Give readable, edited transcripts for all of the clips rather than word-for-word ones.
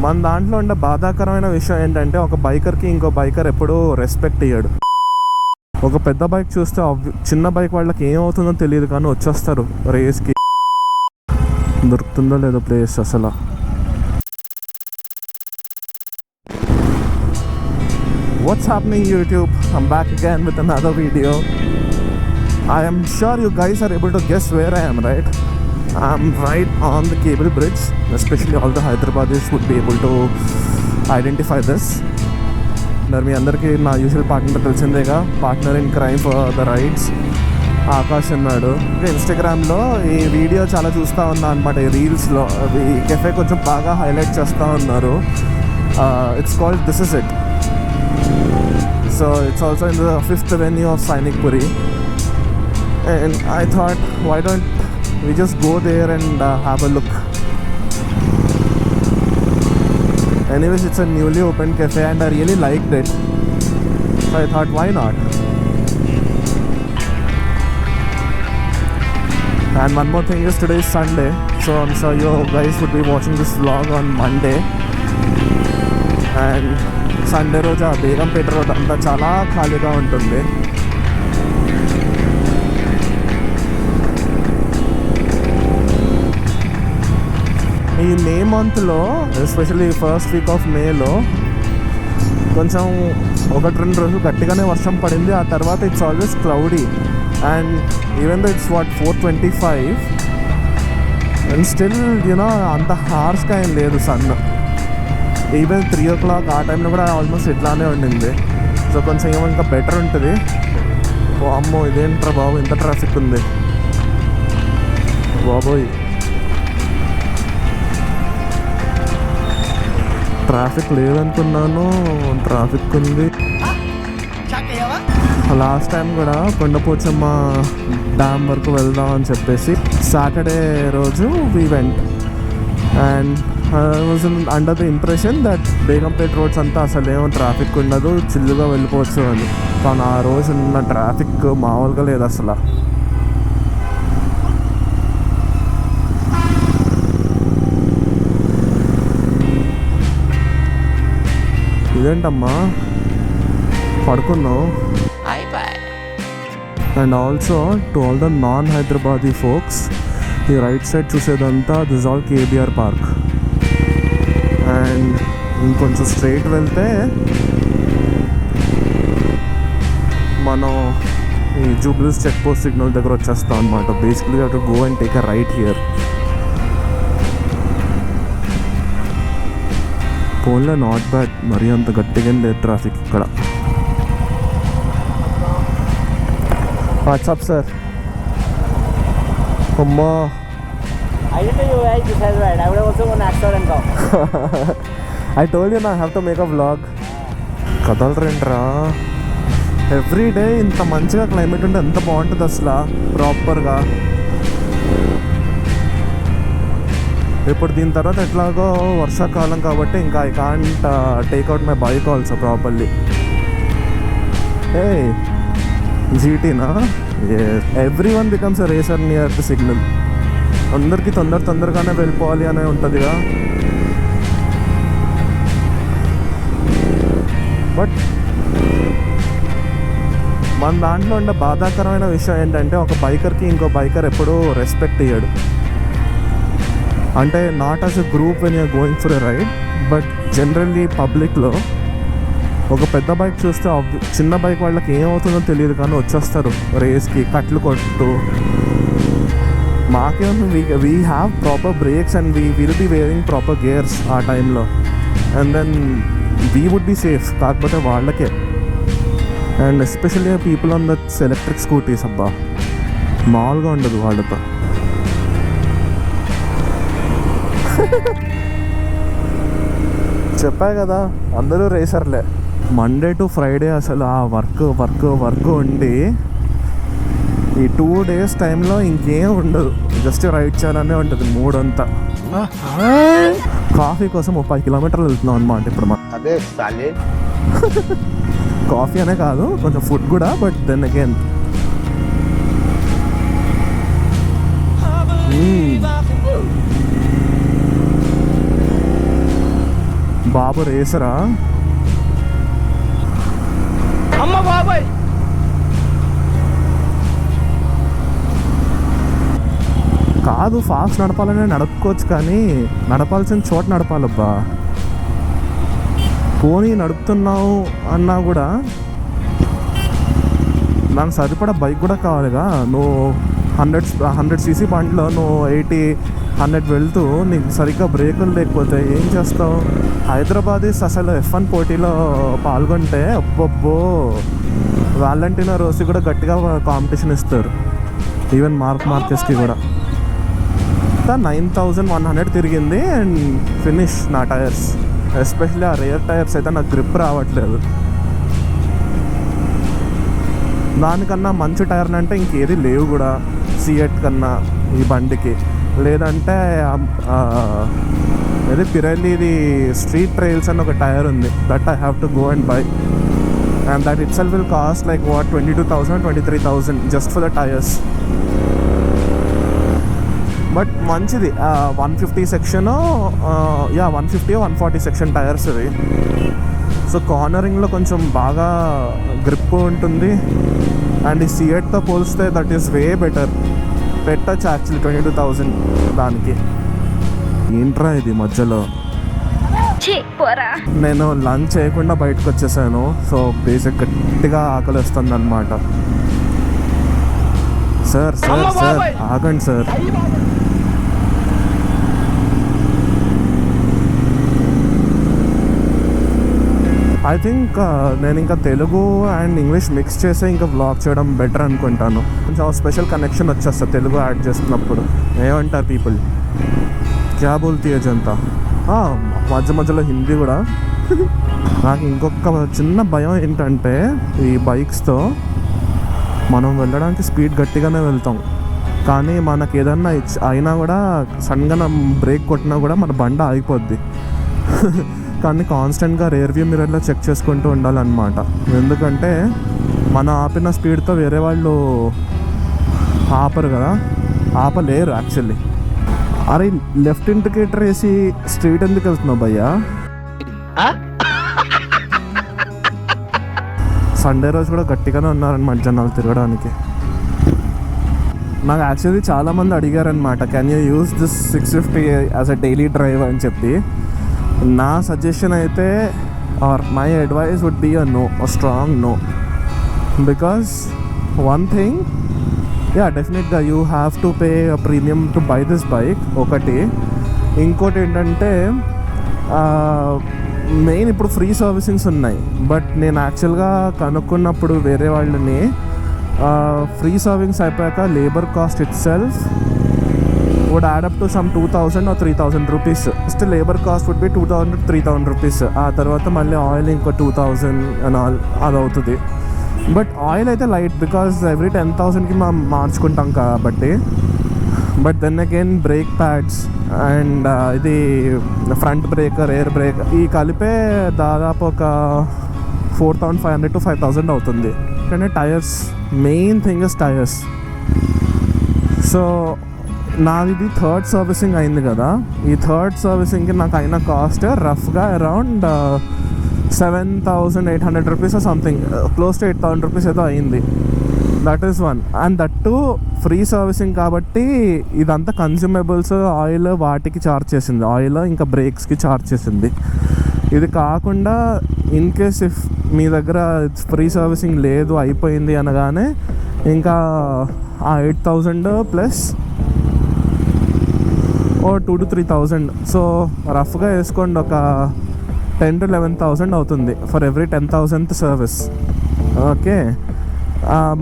మన దాంట్లో ఉండే బాధాకరమైన విషయం ఏంటంటే ఒక బైకర్కి ఇంకో బైకర్ ఎప్పుడూ రెస్పెక్ట్ ఇయ్యడు. ఒక పెద్ద బైక్ చూస్తే చిన్న బైక్ వాళ్ళకి ఏమవుతుందో తెలియదు కానీ వచ్చేస్తారు రేస్కి. దొరుకుతుందో లేదో ప్లేస్ అసలు. What's happening YouTube? I'm back again with another video. I am sure you guys are able to guess where I am, right? I'm right on the cable bridge. Especially all the Hyderabadis would be able to identify this. మీ అందరికీ నా usual partner తెలిసిందేగా, partner in crime for the rides Akash ఉన్నాడు. ఇంకా ఇన్స్టాగ్రామ్లో ఈ video చాలా చూస్తూ ఉన్నా అనమాట. ఈ రీల్స్లో ఈ కెఫే కొంచెం బాగా హైలైట్ చేస్తూ ఉన్నారు. It's called this is it. So it's also in the 5th Avenue of Sainik Puri, and I thought, why don't we just go there and have a look. Anyways, it's a newly opened cafe and I really liked it, so I thought, why not. And one more thing is, today is Sunday, so I'm sure you guys would be watching this vlog on Monday. And Sunday రోజు ఆ Begumpet road అంతా చాలా ఖాళీగా ఉంటుంది. ఈ మే మంత్లో, especially first week off మేలో కొంచెం 1-2 రోజులు గట్టిగానే వర్షం పడింది. ఆ తర్వాత it's always cloudy and even though it's 4:25 and still you know అంత హార్ష్గా ఏం లేదు సన్. ఈవెన్ 3 o'clock ఆ టైంలో కూడా ఆల్మోస్ట్ ఇట్లానే ఉండింది. సో కొంచెం ఏమో ఇంకా బెటర్ ఉంటుంది. ఓ అమ్మో, ఇదేంట్రా బాబు ఇంత ట్రాఫిక్ ఉంది బాబోయ్. ట్రాఫిక్ లేదనుకున్నాను, ట్రాఫిక్ ఉంది. లాస్ట్ టైం కూడా కొండపోచమ్మ డ్యామ్ వరకు వెళ్దాం అని చెప్పేసి సాటర్డే రోజు we went and I was under the impression that Begumpet roads అంతా అసలు ఏమో ట్రాఫిక్ ఉండదు, చిల్లుగా వెళ్ళిపోవచ్చు అని. కానీ ఆ రోజు ఉన్న ట్రాఫిక్ మామూలుగా లేదు అసలు. ఇదేంటమ్మా పడుకున్నావు? And also to all the non Hyderabadi folks, ఈ రైట్ సైడ్ చూసేదంతా this all KBR park. And ఇంకొంచెం స్ట్రైట్ వెళ్తే మనం ఈ జూబ్లీస్ చెక్ పోస్ట్ సిగ్నల్ దగ్గర వచ్చేస్తాం అనమాట. బేసిక్లీ అటు go and take a right here. ఫోన్లో నాట్ బ్యాడ్, మరీ అంత గట్టిగా లేదు ట్రాఫిక్ ఇక్కడ. WhatsApp sir. అమ్మా, I didn't know you guys this as well. I would also go next door and come. I told you I have to make a vlog. కదలరేంట్రా, every day ఇంత మంచిగా climate ఉంటే ఎంత బాగుంటుంది అసలు ప్రాపర్గా. ఇప్పుడు దీని తర్వాత ఎట్లాగో వర్షాకాలం కాబట్టి ఇంకా I can't take out my bike also properly. ఏ జీటీనా, every one becomes a racer near the signal. అందరికీ తొందరగానే వెళ్ళిపోవాలి అనే ఉంటుందిగా. బట్ మన దాంట్లో ఉండే బాధాకరమైన విషయం ఏంటంటే ఒక బైకర్కి ఇంకో బైకర్ ఎప్పుడూ రెస్పెక్ట్ ఇయ్యడు. అంటే not as a group when you're going for a ride, but generally పబ్లిక్లో ఒక పెద్ద బైక్ చూస్తే చిన్న బైక్ వాళ్ళకి ఏమవుతుందో తెలియదు కానీ వచ్చేస్తారు రేస్కి కట్లు కొట్టు. మాకేమో we have proper brakes and we will be wearing proper gears ఆ టైంలో, and then we would be safe. కాకపోతే వాళ్ళకే, and especially people on that's electric scooties, అబ్బా మామూలుగా ఉండదు వాళ్ళతో. చెప్పా కదా, అందరూ రేసర్లే. మండే టు ఫ్రైడే అసలు ఆ వర్క్ ఉండి ఈ 2 days టైంలో ఇంకేం ఉండదు, జస్ట్ రైడ్ చేయాలనే ఉంటుంది మూడంతా. కాఫీ కోసం 5 kilometers వెళ్తున్నాం అనమాట ఇప్పుడు మనం. అదే కాఫీ అనే కాదు, కొంచెం ఫుడ్ కూడా. బట్ దెన్ అగైన్ బాబు రేసరా? అమ్మ బాబాయ్. కాదు, ఫాస్ట్ నడపాలనే నడుపుకోవచ్చు, కానీ నడపాల్సిన చోట నడపాలబ్బా. పోనీ నడుపుతున్నావు అన్నా కూడా నాకు సరిపడా బైక్ కూడా కావాలిగా. నువ్వు 100 cc బండిలో నువ్వు 80-100 వెళ్తూ నీకు సరిగ్గా బ్రేకులు లేకపోతే ఏం చేస్తావు? హైదరాబాదీస్ అసలు F1 పోటీలో పాల్గొంటే అబ్బబ్బో, వాలంటీనా రోసి కూడా గట్టిగా కాంపిటీషన్ ఇస్తారు. ఈవెన్ మార్కెస్కి కూడా. 9100 తిరిగింది అండ్ ఫినిష్ నా టైర్స్. ఎస్పెషల్లీ ఆ రేర్ టైర్స్ అయితే నాకు గ్రిప్ రావట్లేదు. దానికన్నా మంచి టైర్లు అంటే ఇంకేది లేవు కూడా సిఎట్ కన్నా ఈ బండికి. లేదంటే ఇది పిరెల్లీది స్ట్రీట్ ట్రైల్స్ అని ఒక టైర్ ఉంది. That I have to go and by. And that it self will cost like 22,000-23,000 just for the tyres. But మంచిది. 150 సెక్షన్, 150-140 సెక్షన్ టైర్స్ ఇవి. సో కార్నరింగ్లో కొంచెం బాగా గ్రిప్ ఉంటుంది. అండ్ ఈ సిఎట్తో పోలిస్తే దట్ ఈస్ వే బెటర్. పెట్టచ్చు యాక్చువల్లీ 22,000 దానికి. ఏంట్రా ఇది మధ్యలో? నేను లంచ్ చేయకుండా బయటకు వచ్చేసాను. సో బేసిక్ గట్టిగా ఆకలిస్తుంది అనమాట. సార్ ఆగండి సార్. ఐ థింక్ నేను ఇంకా తెలుగు అండ్ ఇంగ్లీష్ మిక్స్ చేసి ఇంకా వ్లాగ్ చేయడం బెటర్ అనుకుంటాను. కొంచెం స్పెషల్ కనెక్షన్ వచ్చేస్తుంది తెలుగు యాడ్ చేస్తున్నప్పుడు. ఏమంటారు పీపుల్? క్యా బోల్తీ హై జనతా. మధ్యలో హిందీ కూడా. నాకు ఇంకొక చిన్న భయం ఏంటంటే ఈ బైక్స్తో మనం వెళ్ళడానికి స్పీడ్ గట్టిగానే వెళ్తాం, కానీ మనకి ఏదన్నా అయినా కూడా సడన్గా బ్రేక్ కొట్టినా కూడా మన బండి ఆగిపోద్ది. కానీ కాన్స్టెంట్గా రేర్ వ్యూ మిర్రర్లో చెక్ చేసుకుంటూ ఉండాలన్నమాట. ఎందుకంటే మనం ఆపిన స్పీడ్తో వేరే వాళ్ళు ఆపరు కదా, ఆపలేరు యాక్చువల్లీ. అరే లెఫ్ట్ ఇండికేటర్ వేసి స్ట్రీట్ ఎందుకు వెళ్తున్నావు భయ్యా? సండే రోజు కూడా గట్టిగానే ఉన్నారనమాట జనాలు తిరగడానికి. నాకు యాక్చువల్లీ చాలామంది అడిగారనమాట, can you use this 650 as a daily drive అని చెప్పి. నా సజెషన్ అయితే or my advice would be a strong no. Because one thing, డెఫినెట్గా you have to pay a premium to buy this bike ఒకటి. ఇంకోటి ఏంటంటే మెయిన్ ఇప్పుడు free servicings ఉన్నాయి. బట్ నేను యాక్చువల్గా కనుక్కున్నప్పుడు వేరే వాళ్ళని, ఫ్రీ సర్వీసింగ్స్ అయిపోయాక labour cost it self would add up to some 2,000 or 3,000 rupees. Still labor cost would be 2,000 to 3,000 rupees. ఆ తర్వాత మళ్ళీ ఆయిల్ ఇంకో 2,000 అండ్ ఆల్ అది అవుతుంది. బట్ ఆయిల్ అయితే లైట్ బికాజ్ ఎవ్రీ 10,000కి మనం మార్చుకుంటాం కాబట్టి. But then again brake pads and ఇది ఫ్రంట్ బ్రేకర్, ఎయిర్ బ్రేక్ ఈ కలిపే దాదాపు ఒక 4,500 to 5,000 అవుతుంది. అంటే tyres, main thing is tyres. So నాది 3rd సర్వీసింగ్ అయింది కదా. ఈ 3rd సర్వీసింగ్కి నాకు అయిన కాస్ట్ రఫ్గా around 7,800 rupees something, close to 8,000 rupees ఏదో అయింది. That is one. And that to free servicing కాబట్టి ఇదంతా కన్స్యూమబుల్స్, ఆయిల్ వాటికి ఛార్జ్ చేసింది, ఆయిల్ ఇంకా బ్రేక్స్కి ఛార్జ్ చేసింది. ఇది కాకుండా ఇన్ కేస్ ఇఫ్ మీ దగ్గర ఫ్రీ సర్వీసింగ్ లేదు, అయిపోయింది అనగానే ఇంకా ఆ 8,000 ప్లస్ 2,000 to 3,000. సో రఫ్గా వేసుకోండి, ఒక 10,000 to 11,000 అవుతుంది for every 10,000th service. Okay,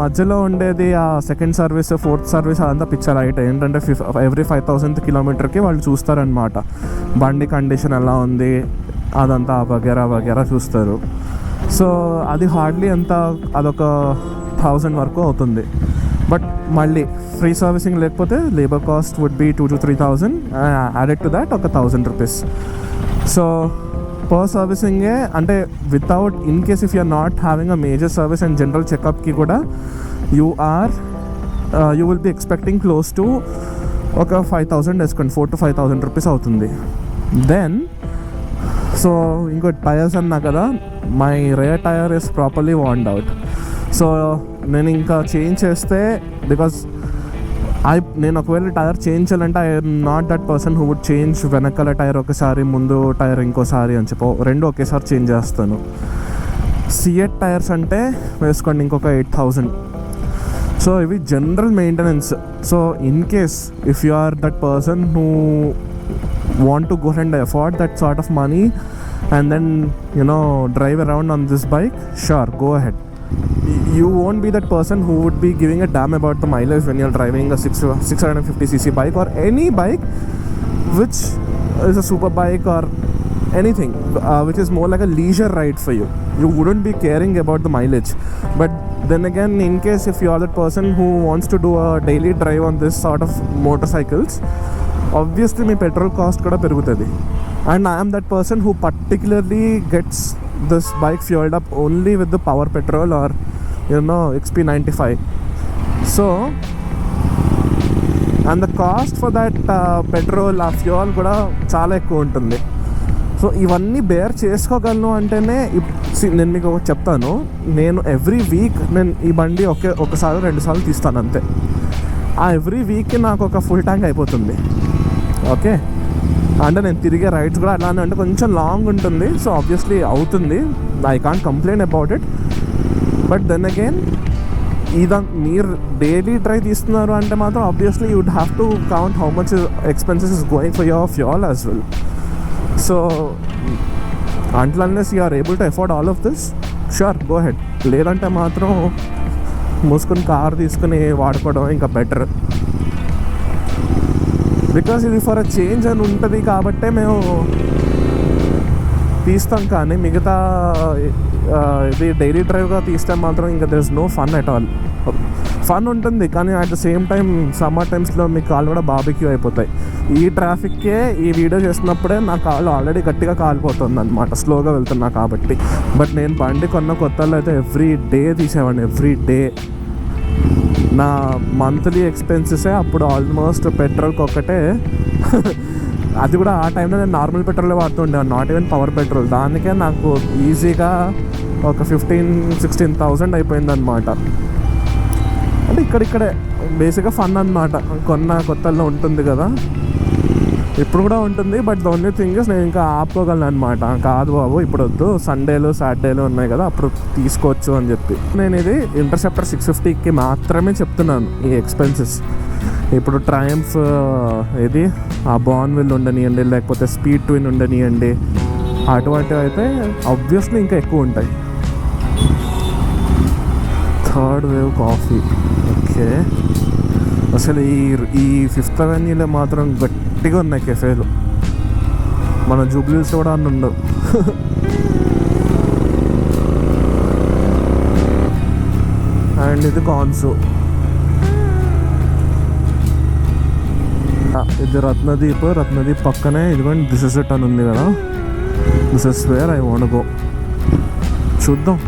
మధ్యలో ఉండేది ఆ సెకండ్ సర్వీస్, 4th సర్వీస్ అదంతా పిక్చర్ రైట్. ఏంటంటే ఎవ్రీ 5,000th కిలోమీటర్కి వాళ్ళు చూస్తారనమాట బండి కండిషన్ ఎలా ఉంది, అదంతా వగేరా చూస్తారు. సో అది హార్డ్లీ ఎంత, అదొక 1,000 వరకు అవుతుంది. బట్ మళ్ళీ ఫ్రీ సర్వీసింగ్ లేకపోతే labour cost would be 2,000 to 3,000. Added to that ఒక 1,000 రూపీస్. సో పర్ సర్వీసింగే అంటే without, in case if you're not having a major service and general చెకప్కి కూడా you will be expecting close to ఒక 5,000 వేసుకోండి, 4,000 to 5,000 rupees అవుతుంది. Then so ఇంకో tyres అన్నా కదా, my rear tyre is properly worn out. సో నేను ఇంకా చేంజ్ చేస్తే, బికాస్ నేను ఒకవేళ టైర్ చేంజ్ చేయాలంటే I'm not that person who would change వెనకాల టైర్ ఒకసారి, ముందు టైర్ ఇంకోసారి అని చెప్పి రెండు ఒకేసారి చేంజ్ చేస్తాను. సిఎట్ టైర్స్ అంటే వేసుకోండి ఇంకొక 8,000. సో ఇవి general maintenance. So in case if you are that person who want to go and afford that sort of money and then drive around on this bike, sure, go ahead. You won't be that person who would be giving a damn about the mileage when you're driving a 650cc bike or any bike which is a super bike or anything which is more like a leisure ride for you. You wouldn't be caring about the mileage. But then again, in case if you are that person who wants to do a daily drive on this sort of motorcycles, obviously my petrol cost kuda perugutadi, and I am that person who particularly gets this bike fueled up only with the power petrol or XP95. So and the cost for that petrol ఆ fuel kuda చాలా ఎక్కువ ఉంటుంది. So ఇవన్నీ bear చేసుకోగలను అంటేనే నేను మీకు ఒకటి చెప్తాను. నేను ఎవ్రీ వీక్ నేను ఈ బండి ఒకసారి 2 సార్లు తీస్తాను అంతే. ఆ ఎవ్రీ వీక్కి నాకు ఒక ఫుల్ ట్యాంక్ అయిపోతుంది. ఓకే, అంటే నేను తిరిగే రైడ్స్ కూడా అలానే, అంటే కొంచెం లాంగ్ ఉంటుంది. సో ఆబ్వియస్లీ అవుతుంది, I can't complain about it. But then again మీరు డైలీ డ్రైవ్ తీస్తున్నారు అంటే మాత్రం obviously you would have to count how much expenses is going for your fuel as well. So until unless you are able to afford all of this, sure, go ahead. లేదంటే మాత్రం మూసుకొని car తీసుకుని వాడుకోవడం ఇంకా better. Because ఇది for a change అని ఉంటుంది కాబట్టే మేము తీస్తాం. కానీ మిగతా ఇది డైలీ డ్రైవ్గా తీస్తే మాత్రం ఇంకా there is no fun at all. Fun ఉంటుంది కానీ at the same time summer టైమ్స్లో మీ కాళ్ళు కూడా బార్బిక్యూ అయిపోతాయి. ఈ ట్రాఫిక్కే ఈ వీడియో చేస్తున్నప్పుడే నా కాళ్ళు ఆల్రెడీ గట్టిగా కాలిపోతుంది అనమాట, స్లోగా వెళ్తున్నా కాబట్టి. బట్ నేను బండి కొన్న కొత్తలో అయితే ఎవ్రీ డే తీసేవాడిని. ఎవ్రీ డే నా మంత్లీ ఎక్స్పెన్సెసే అప్పుడు ఆల్మోస్ట్ పెట్రోల్కి ఒక్కటే అది కూడా ఆ టైంలో నేను నార్మల్ పెట్రోల్ వాడుతుండే, నాట్ ఈవెన్ పవర్ పెట్రోల్. దానికే నాకు ఈజీగా ఒక 15,000-16,000 అయిపోయిందనమాట. అంటే ఇక్కడిక్కడే బేసిక్గా ఫన్ అనమాట. కొన్న కొత్తల్లో ఉంటుంది కదా, ఇప్పుడు కూడా ఉంటుంది. But the only thing is నేను ఇంకా ఆపుకోగలను అనమాట. కాదు బాబు ఇప్పుడు వద్దు, సండేలు సాటర్డేలు ఉన్నాయి కదా అప్పుడు తీసుకోవచ్చు అని చెప్పి నేను ఇది ఇంటర్సెప్టర్ 650కి మాత్రమే చెప్తున్నాను ఈ ఎక్స్పెన్సెస్. ఇప్పుడు ట్రయంఫ్ ఇది ఆ బార్న్విల్ ఉండనియండి, లేకపోతే స్పీడ్ ట్విన్ ఉండనియండి, అటువంటివి అయితే ఆబ్వియస్లీ ఇంకా ఎక్కువ ఉంటాయి. Third wave coffee, okay. అసలు ఈ 5th అవెన్యూలో మాత్రం గట్టిగా ఉన్నాయి కెఫేలు. మన జూబ్లీస్ కూడా అన్నీ ఉండవు. అండ్ ఇది కాన్సు, ఇది రత్నదీప్. రత్నదీప్ పక్కనే ఇదిగోండి దిస్ ఇస్ ఇట్ అని ఉంది కదా, this is where I want go. చూద్దాం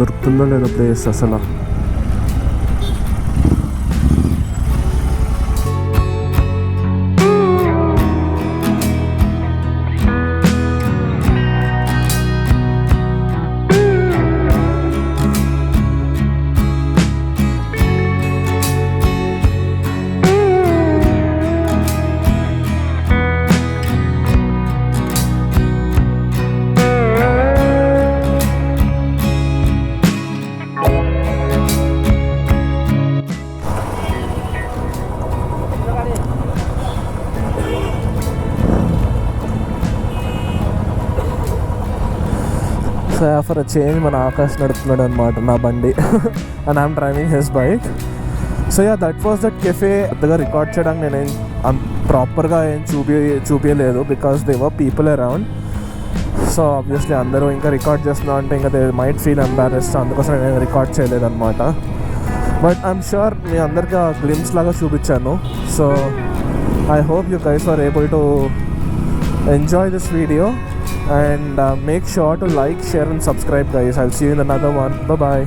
దొరుకుతుందో లేదో ప్లేస్ అసలు. సో ఫర్ అ చేంజ్ మన ఆకాష్ నడుపుతున్నాడు అనమాట నా బండి, and I'm driving his bike. So yeah, that was that cafe. పెద్దగా రికార్డ్ చేయడానికి నేనేం ప్రాపర్గా ఏం చూపించలేదు because they were people around. So obviously అందరూ ఇంకా రికార్డ్ చేస్తున్నాం అంటే ఇంకా దే మైట్ ఫీల్ ఎంబారెస్డ్, అందుకోసం నేను రికార్డ్ చేయలేదన్నమాట. బట్ ఐఎమ్ షూర్ మీ అందరికీ ఆ గ్లిమ్స్ లాగా చూపించాను. So I hope you guys are able to enjoy this video, and make sure to like, share and subscribe guys. I'll see you in another one. Bye bye.